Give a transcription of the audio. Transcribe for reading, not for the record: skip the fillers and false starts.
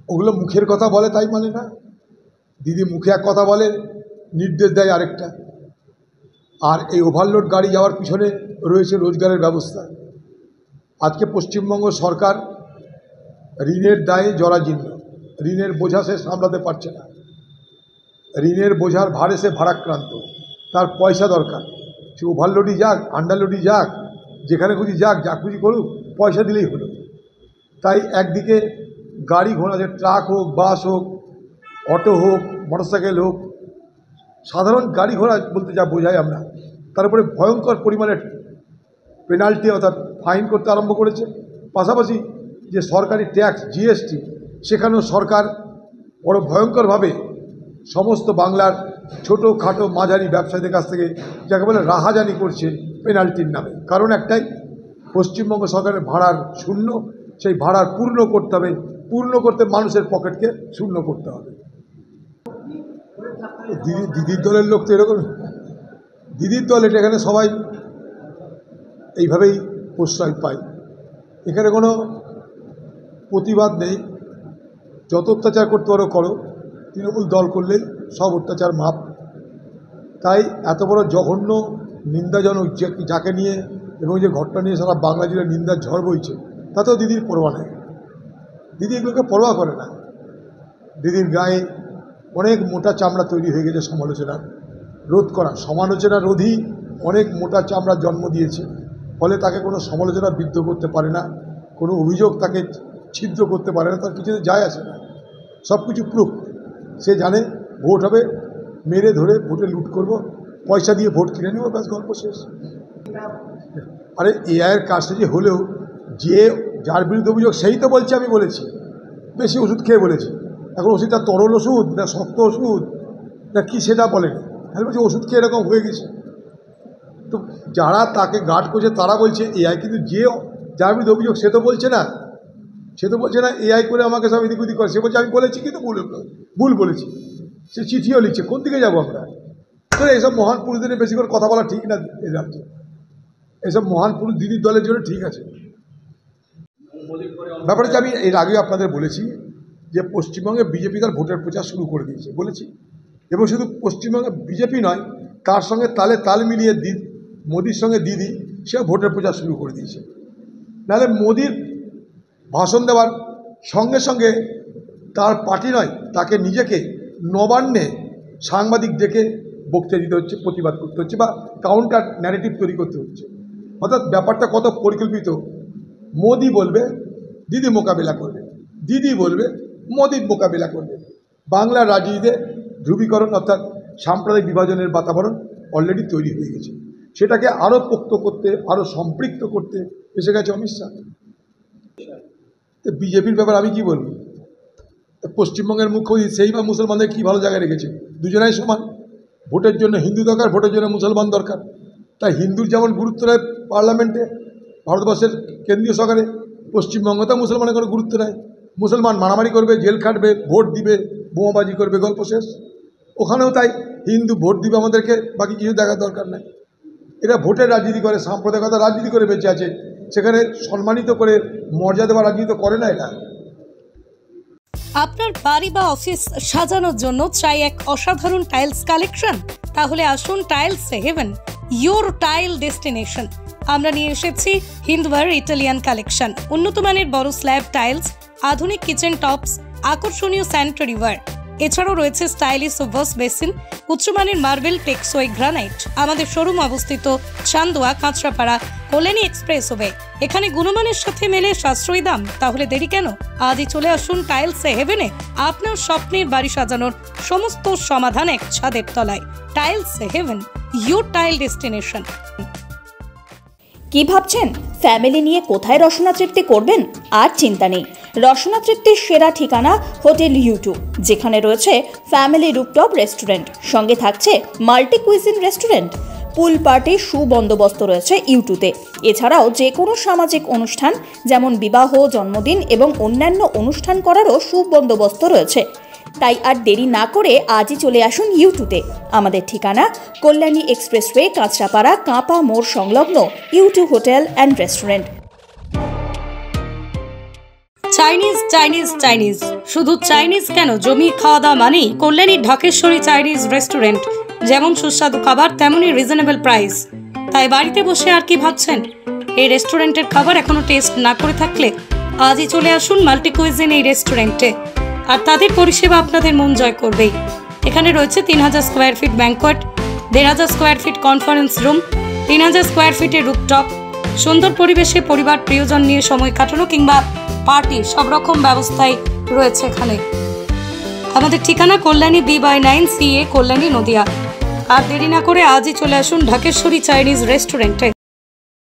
ওগুলো মুখের কথা বলে তাই মানে না। দিদি মুখে এক কথা বলে, নির্দেশ দেয় আরেকটা। আর এই ওভারলোড গাড়ি যাওয়ার পিছনে রয়েছে রোজগারের ব্যবস্থা। আজকে পশ্চিমবঙ্গ সরকার ঋণের দায়ে জরাজীর্ণ, ঋণের বোঝা সে সামলাতে পারছে না, ঋণের বোঝার ভারে সে ভারাক্রান্ত, তার পয়সা দরকার। সে ওভারলোডই যাক, আন্ডারলোডই যাক, যেখানে খুশি যাক, যা খুশি করুক, পয়সা দিলেই হলো। তাই একদিকে গাড়ি ঘোড়া, যে ট্রাক হোক, বাস হোক, অটো হোক, মোটরসাইকেল হোক, সাধারণ গাড়ি ঘোড়া বলতে যা বোঝাই আমরা, তারপরে ভয়ঙ্কর পরিমাণে পেনাল্টি অর্থাৎ ফাইন করতে আরম্ভ করেছে। পাশাপাশি যে সরকারি ট্যাক্স জিএসটি, সেখানেও সরকার বড় ভয়ঙ্করভাবে সমস্ত বাংলার ছোটোখাটো মাঝারি ব্যবসায়ীদের কাছ থেকে যাকে বলে রাহাজানি করছে পেনাল্টির নামে। কারণ একটাই, পশ্চিমবঙ্গ সরকারের ভাড়ার শূন্য, সেই ভাড়ার পূর্ণ করতে হবে, পূর্ণ করতে মানুষের পকেটকে শূন্য করতে হবে। দিদির দলের লোক তো এরকম, দিদির দল এটা, এখানে সবাই এইভাবেই প্রশ্রয় পায়, এখানে কোনো প্রতিবাদ নেই। যত অত্যাচার করতে পারো করো, তৃণমূল দল করলেই সব অত্যাচার মাপ। তাই এত বড় জঘন্য নিন্দাজনক যাকে নিয়ে এবং যে ঘটনা নিয়ে সারা বাংলা জুড়ে নিন্দার ঝড় বইছে, তাতেও দিদির পরোয়া নেই। দিদি এগুলোকে পরোয়া করে না। দিদির গায়ে অনেক মোটা চামড়া তৈরি হয়ে গেছে সমালোচনার রোধ করা, সমালোচনা রোধই অনেক মোটা চামড়া জন্ম দিয়েছে। ফলে তাকে কোনো সমালোচনা বিদ্ধ করতে পারে না, কোনো অভিযোগ তাকে ছিদ্র করতে পারে না, তার কিছুতে যায় আসে না। সব কিছু প্রুফ। সে জানে ভোট হবে, মেরে ধরে ভোটে লুট করব, পয়সা দিয়ে ভোট কিনে নেব, ব্যাস গল্প শেষ। আরে এআইয়ের কাজটা যে হলেও, যে যার বিরুদ্ধে অভিযোগ সেই তো বলছে আমি বলেছি, বেশি ওষুধ খেয়ে বলেছি। এখন ওষুধটা তরল ওষুধ না শক্ত ওষুধ না কি সেটা বলেনি, আমি বলছি ওষুধ খেয়ে এরকম হয়ে গেছে। তো যারা তাকে গার্ড করছে তারা বলছে এআই, কিন্তু যে যার বিরুদ্ধে অভিযোগ সে তো বলছে না, এআই করে আমাকে সব এদিক ওদিক করে। সে বলছে আমি বলেছি কিন্তু ভুল বলেছি, সে চিঠিও লিখছে। কোন দিকে যাবো আমরা? তো এইসব মহান পুরুষদের বেশি করে কথা বলা ঠিক না এই রাজ্যে। এইসব মহান পুরুষ দিদির দলের জন্য ঠিক আছে। ব্যাপারটা আমি এর আগেও আপনাদের বলেছি যে পশ্চিমবঙ্গে বিজেপি তার ভোটের প্রচার শুরু করে দিয়েছে বলেছি, এবং শুধু পশ্চিমবঙ্গে বিজেপি নয়, তার সঙ্গে তালে তাল মিলিয়ে মোদির সঙ্গে দিদি সেও ভোটের প্রচার শুরু করে দিয়েছে। নাহলে মোদির ভাষণ দেওয়ার সঙ্গে সঙ্গে তার পার্টি নয়, তাকে নিজেকে নবান্নে সাংবাদিক ডেকে বক্তৃতা দিতে হচ্ছে, প্রতিবাদ করতে হচ্ছে, বা কাউন্টার ন্যারেটিভ তৈরি করতে হচ্ছে। অর্থাৎ ব্যাপারটা কত পরিকল্পিত। মোদি বলবে, দিদি মোকাবিলা করবে, দিদি বলবে, মোদির মোকাবিলা করবে। বাংলার রাজনীতিতে ধ্রুবীকরণ অর্থাৎ সাম্প্রদায়িক বিভাজনের বাতাবরণ অলরেডি তৈরি হয়ে গেছে। সেটাকে আরও পোক্ত করতে, আরও সম্পৃক্ত করতে এসে গেছে অমিত শাহ। তো বিজেপির ব্যাপার আমি কি বলবো? পশ্চিমবঙ্গের মুখ্যমন্ত্রী সেই বা মুসলমানদের কী ভালো জায়গায় রেখেছে? দুজনাই সমান। ভোটের জন্য হিন্দু দরকার, ভোটের জন্য মুসলমান দরকার। তাই হিন্দুর যেমন গুরুত্ব নেয় পার্লামেন্টে, ভারতবর্ষের কেন্দ্রীয় সরকারে, পশ্চিমবঙ্গতে মুসলমানের কোনো গুরুত্ব নেয়। মুসলমান মারামারি করবে, জেল খাটবে, ভোট দিবে, বোমাবাজি করবে, গল্প শেষ। ওখানেও তাই, হিন্দু ভোট দিবে আমাদেরকে, বাকি কিছু দেখার দরকার নেই। এরা ভোটের রাজনীতি করে, সাম্প্রদায়িকতা রাজনীতি করে বেঁচে আছে, সেখানে সম্মানিত করে মর্যাদা দেওয়ার রাজনীতি করে না এরা। আপনার বাড়ি বা অফিস সাজানোর জন্য চাই এক অসাধারণ টাইলস কালেকশন? তাহলে আসুন tiles heaven, your tile destination. আমরা নিয়ে এসেছি হিন্দওয়ার ইটালিয়ান কালেকশন, উন্নত মানের বড় স্ল্যাব টাইলস, আধুনিক কিচেন টপস, আকর্ষণীয় স্যানিটারি ওয়্যার। এছাড়াও রয়েছে স্টাইলিশ ওয়াশ বেসিন, উচ্চমানের মার্বেল, টেকসই গ্রানাইট। আমাদের শোরুম অবস্থিত চান্দোয়া, কাঁচরাপাড়া, কল্যাণী এক্সপ্রেসওয়ে। এখানে গুণমানের সাথে মেলে সাশ্রয়ী দাম। তাহলে দেরি কেন? আজই চলে আসুন টাইলস হেভেনে। আপনার স্বপ্নের বাড়ি সাজানোর সমস্ত সমাধান এক ছাদের তলায়। Tiles heaven, your tile destination. কি ভাবছেন ফ্যামিলি নিয়ে কোথায় রসনা তৃপ্তি করবেন? আর চিন্তা নেই, রসনা তৃপ্তির সেরা ঠিকানা হোটেল ইউ2, যেখানে রয়েছে ফ্যামিলি রুফটপ রেস্টুরেন্ট, সঙ্গে থাকছে মাল্টি কুইজিন রেস্টুরেন্ট। পুল পার্টির সুবন্দোবস্ত রয়েছে ইউ2তে। এছাড়াও যে কোনো সামাজিক অনুষ্ঠান যেমন বিবাহ, জন্মদিন এবং অন্যান্য অনুষ্ঠান করারও সুবন্দোবস্ত রয়েছে। তাই আর দেরি না করে আজই চলে আসুন ইউ2তে। আমাদের ঠিকানা কল্যাণী এক্সপ্রেসওয়ে, কাঁচরাপাড়া, কাঁপা মোড় সংলগ্ন U2 hotel and restaurant. Chinese Chinese Chinese, শুধু চাইনিজ কেন, জমি খাওয়া দাওয়া মানেই কল্যাণী ঢাকেশ্বরী চাইনিজ রেস্টুরেন্ট। যেমন সুস্বাদু খাবার তেমনই রিজনেবল প্রাইস। তাই বাড়িতে বসে আর কি ভাবছেন? এই রেস্টুরেন্টের খাবার এখনো টেস্ট না করে থাকলে আজই চলে আসুন মাল্টি কুইজিন এই রেস্টুরেন্টে। আর তাদের পরিষেবা আপনাদের মন জয় করবেই। এখানে রয়েছে 3000 square feet banquet, 1500 square feet conference room, 3000 square ফিটের রুফটপ। সুন্দর পরিবেশে পরিবার প্রিয়জন নিয়ে সময় কাটানো কিংবা পার্টি সব রকম ব্যবস্থাই রয়েছে এখানে। আমাদের ঠিকানা কল্যাণী B/9 CA, কল্যাণী, নদিয়া। আর দেরি না করে আজই চলে আসুন ঢাকেশ্বরী চাইনিজ রেস্টুরেন্টে।